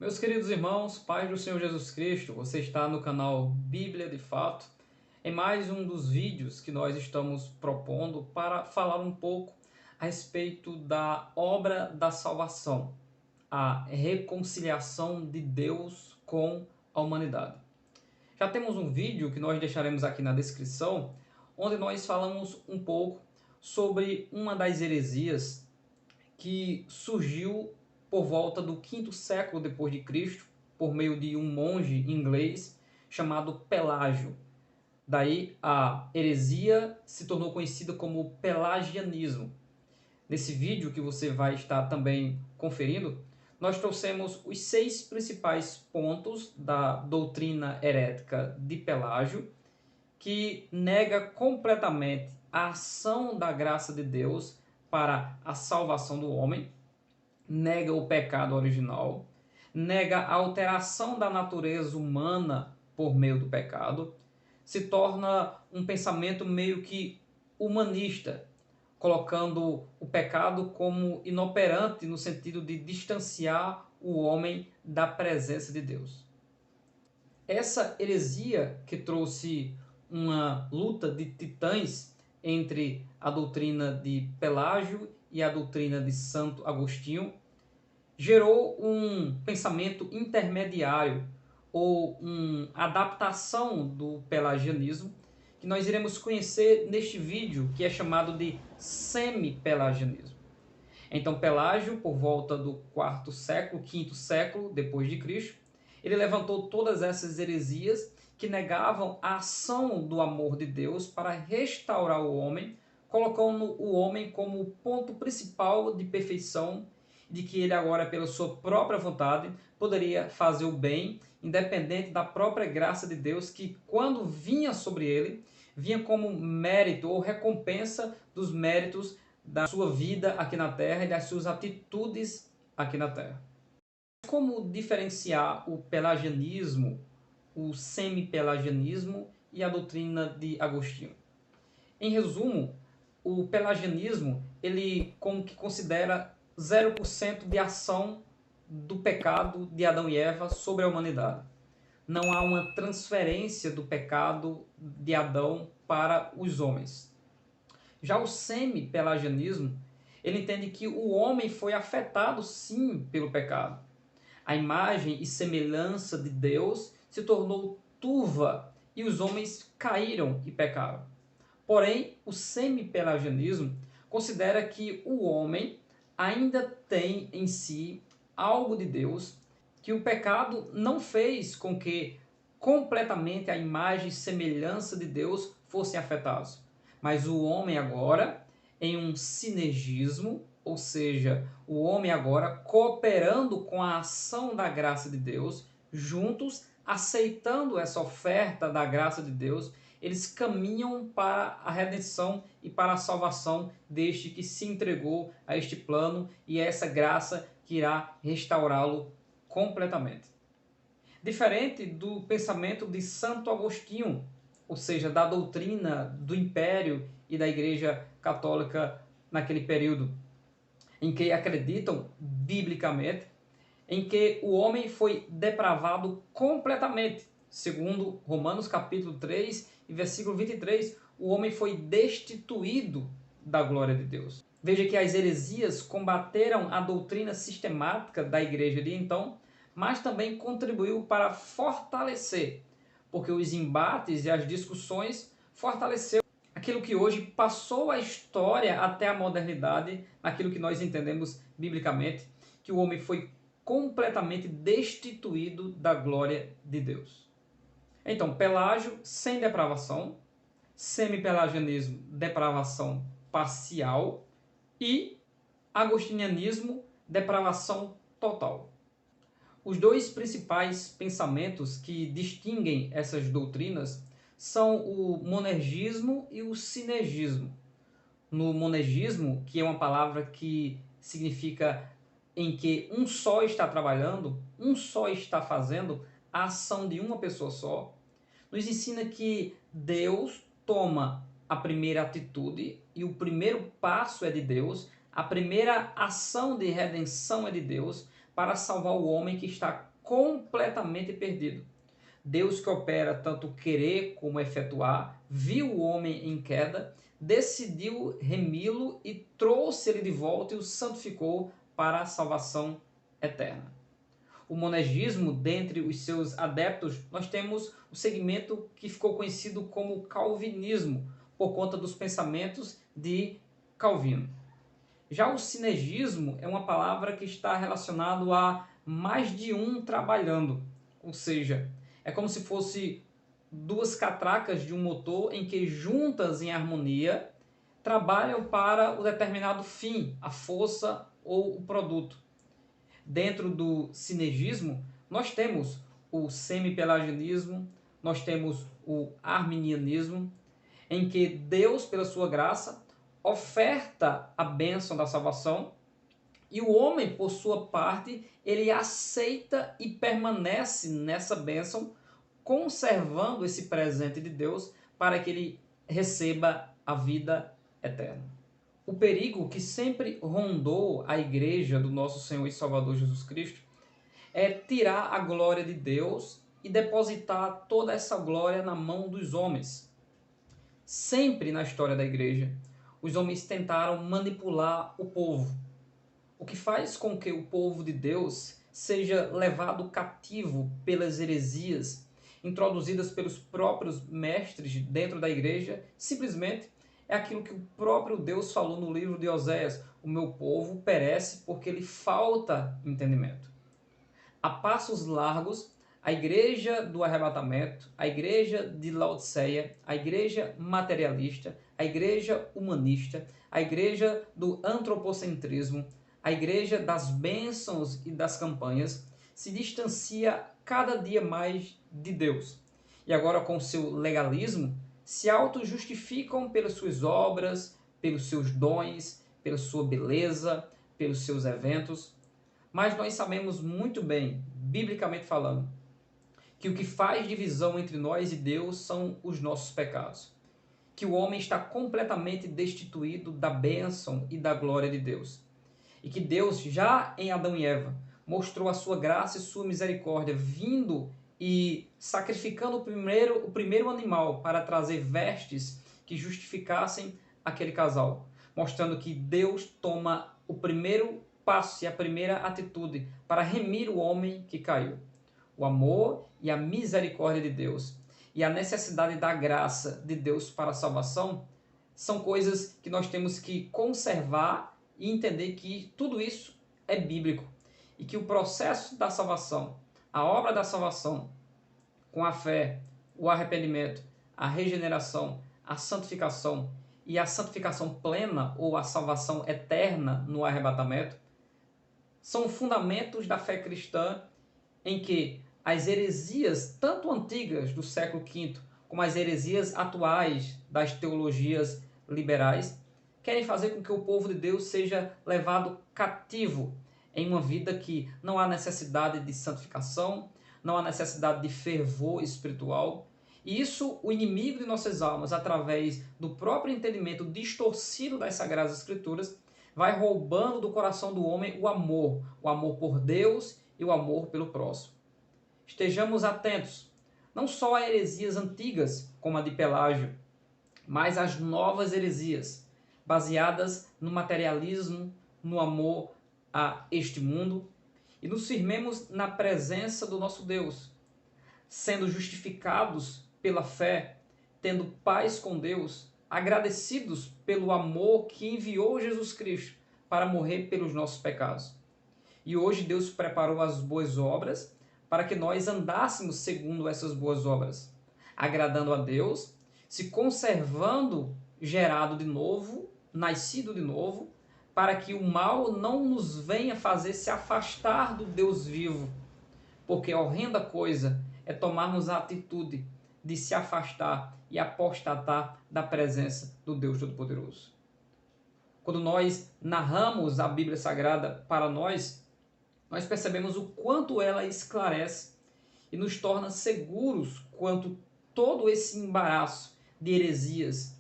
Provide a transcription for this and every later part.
Meus queridos irmãos, paz do Senhor Jesus Cristo, você está no canal Bíblia de Fato, em mais um dos vídeos que nós estamos propondo para falar um pouco a respeito da obra da salvação, a reconciliação de Deus com a humanidade. Já temos um vídeo que nós deixaremos aqui na descrição, onde nós falamos um pouco sobre uma das heresias que surgiu por volta do quinto século depois de Cristo, por meio de um monge inglês chamado Pelágio. Daí a heresia se tornou conhecida como pelagianismo. Nesse vídeo que você vai estar também conferindo, nós trouxemos os 6 principais pontos da doutrina herética de Pelágio, que nega completamente a ação da graça de Deus para a salvação do homem, nega o pecado original, nega a alteração da natureza humana por meio do pecado, se torna um pensamento meio que humanista, colocando o pecado como inoperante no sentido de distanciar o homem da presença de Deus. Essa heresia que trouxe uma luta de titãs entre a doutrina de Pelágio e a doutrina de Santo Agostinho gerou um pensamento intermediário ou uma adaptação do pelagianismo que nós iremos conhecer neste vídeo, que é chamado de semi-pelagianismo. Então Pelágio, por volta do quarto século, quinto século depois de Cristo, ele levantou todas essas heresias que negavam a ação do amor de Deus para restaurar o homem, colocando o homem como o ponto principal de perfeição, de que ele agora, pela sua própria vontade, poderia fazer o bem, independente da própria graça de Deus, que quando vinha sobre ele, vinha como mérito ou recompensa dos méritos da sua vida aqui na Terra e das suas atitudes aqui na Terra. Como diferenciar o pelagianismo, o semi-pelagianismo e a doutrina de Agostinho? Em resumo, o pelagianismo, ele como que considera 0% de ação do pecado de Adão e Eva sobre a humanidade. Não há uma transferência do pecado de Adão para os homens. Já o semi-pelagianismo, ele entende que o homem foi afetado sim pelo pecado. A imagem e semelhança de Deus se tornou turva e os homens caíram e pecaram. Porém, o semi-pelagianismo considera que o homem ainda tem em si algo de Deus, que o pecado não fez com que completamente a imagem e semelhança de Deus fossem afetados. Mas o homem agora, em um sinergismo, ou seja, o homem agora cooperando com a ação da graça de Deus, juntos, aceitando essa oferta da graça de Deus, eles caminham para a redenção e para a salvação deste que se entregou a este plano e a essa graça que irá restaurá-lo completamente. Diferente do pensamento de Santo Agostinho, ou seja, da doutrina do Império e da Igreja Católica naquele período, em que acreditam biblicamente em que o homem foi depravado completamente. Segundo Romanos capítulo 3 e versículo 23, o homem foi destituído da glória de Deus. Veja que as heresias combateram a doutrina sistemática da igreja de então, mas também contribuiu para fortalecer, porque os embates e as discussões fortaleceram aquilo que hoje passou a história até a modernidade, naquilo que nós entendemos biblicamente, que o homem foi completamente destituído da glória de Deus. Então, Pelágio, sem depravação, semi-pelagianismo, depravação parcial, e agostinianismo, depravação total. Os dois principais pensamentos que distinguem essas doutrinas são o monergismo e o sinergismo. No monergismo, que é uma palavra que significa em que um só está trabalhando, um só está fazendo a ação de uma pessoa só, nos ensina que Deus toma a primeira atitude e o primeiro passo é de Deus, a primeira ação de redenção é de Deus para salvar o homem que está completamente perdido. Deus, que opera tanto querer como efetuar, viu o homem em queda, decidiu remi-lo e trouxe ele de volta e o santificou para a salvação eterna. O monergismo, dentre os seus adeptos, nós temos o segmento que ficou conhecido como calvinismo, por conta dos pensamentos de Calvino. Já o sinergismo é uma palavra que está relacionado a mais de um trabalhando, ou seja, é como se fosse duas catracas de um motor em que juntas em harmonia trabalham para o determinado fim, a força ou o produto. Dentro do sinergismo, nós temos o semi-pelagianismo, nós temos o arminianismo, em que Deus, pela sua graça, oferta a bênção da salvação e o homem, por sua parte, ele aceita e permanece nessa bênção, conservando esse presente de Deus para que ele receba a vida eterna. O perigo que sempre rondou a igreja do nosso Senhor e Salvador Jesus Cristo é tirar a glória de Deus e depositar toda essa glória na mão dos homens. Sempre na história da igreja, os homens tentaram manipular o povo, o que faz com que o povo de Deus seja levado cativo pelas heresias introduzidas pelos próprios mestres dentro da igreja. Simplesmente é aquilo que o próprio Deus falou no livro de Oséias: o meu povo perece porque lhe falta entendimento. A passos largos, a igreja do arrebatamento, a igreja de Laodiceia, a igreja materialista, a igreja humanista, a igreja do antropocentrismo, a igreja das bênçãos e das campanhas se distancia cada dia mais de Deus. E agora, com seu legalismo, se auto-justificam pelas suas obras, pelos seus dons, pela sua beleza, pelos seus eventos. Mas nós sabemos muito bem, biblicamente falando, que o que faz divisão entre nós e Deus são os nossos pecados. Que o homem está completamente destituído da bênção e da glória de Deus. E que Deus, já em Adão e Eva, mostrou a sua graça e sua misericórdia, vindo e sacrificando o primeiro animal para trazer vestes que justificassem aquele casal, mostrando que Deus toma o primeiro passo e a primeira atitude para remir o homem que caiu. O amor e a misericórdia de Deus e a necessidade da graça de Deus para a salvação são coisas que nós temos que conservar e entender que tudo isso é bíblico e que o processo da salvação, a obra da salvação, com a fé, o arrependimento, a regeneração, a santificação e a santificação plena ou a salvação eterna no arrebatamento, são fundamentos da fé cristã em que as heresias, tanto antigas do século V, como as heresias atuais das teologias liberais, querem fazer com que o povo de Deus seja levado cativo em uma vida que não há necessidade de santificação, não há necessidade de fervor espiritual. E isso o inimigo de nossas almas, através do próprio entendimento distorcido das Sagradas Escrituras, vai roubando do coração do homem o amor por Deus e o amor pelo próximo. Estejamos atentos, não só a heresias antigas, como a de Pelágio, mas às novas heresias, baseadas no materialismo, no amor a este mundo, e nos firmemos na presença do nosso Deus, sendo justificados pela fé, tendo paz com Deus, agradecidos pelo amor que enviou Jesus Cristo para morrer pelos nossos pecados. E hoje Deus preparou as boas obras para que nós andássemos segundo essas boas obras, agradando a Deus, se conservando gerado de novo, nascido de novo, para que o mal não nos venha fazer se afastar do Deus vivo, porque a horrenda coisa é tomarmos a atitude de se afastar e apostatar da presença do Deus Todo-Poderoso. Quando nós narramos a Bíblia Sagrada para nós percebemos o quanto ela esclarece e nos torna seguros quanto todo esse embaraço de heresias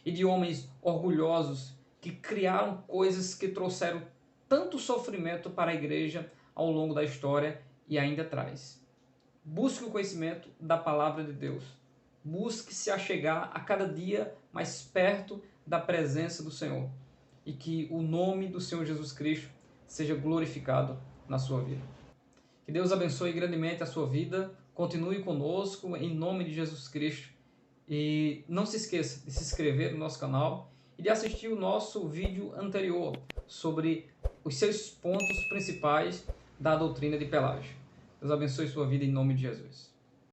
e de homens orgulhosos que criaram coisas que trouxeram tanto sofrimento para a igreja ao longo da história e ainda traz. Busque o conhecimento da palavra de Deus. Busque se achegar a cada dia mais perto da presença do Senhor. E que o nome do Senhor Jesus Cristo seja glorificado na sua vida. Que Deus abençoe grandemente a sua vida. Continue conosco em nome de Jesus Cristo. E não se esqueça de se inscrever no nosso canal e de assistir o nosso vídeo anterior sobre os 6 pontos principais da doutrina de Pelágio. Deus abençoe sua vida em nome de Jesus.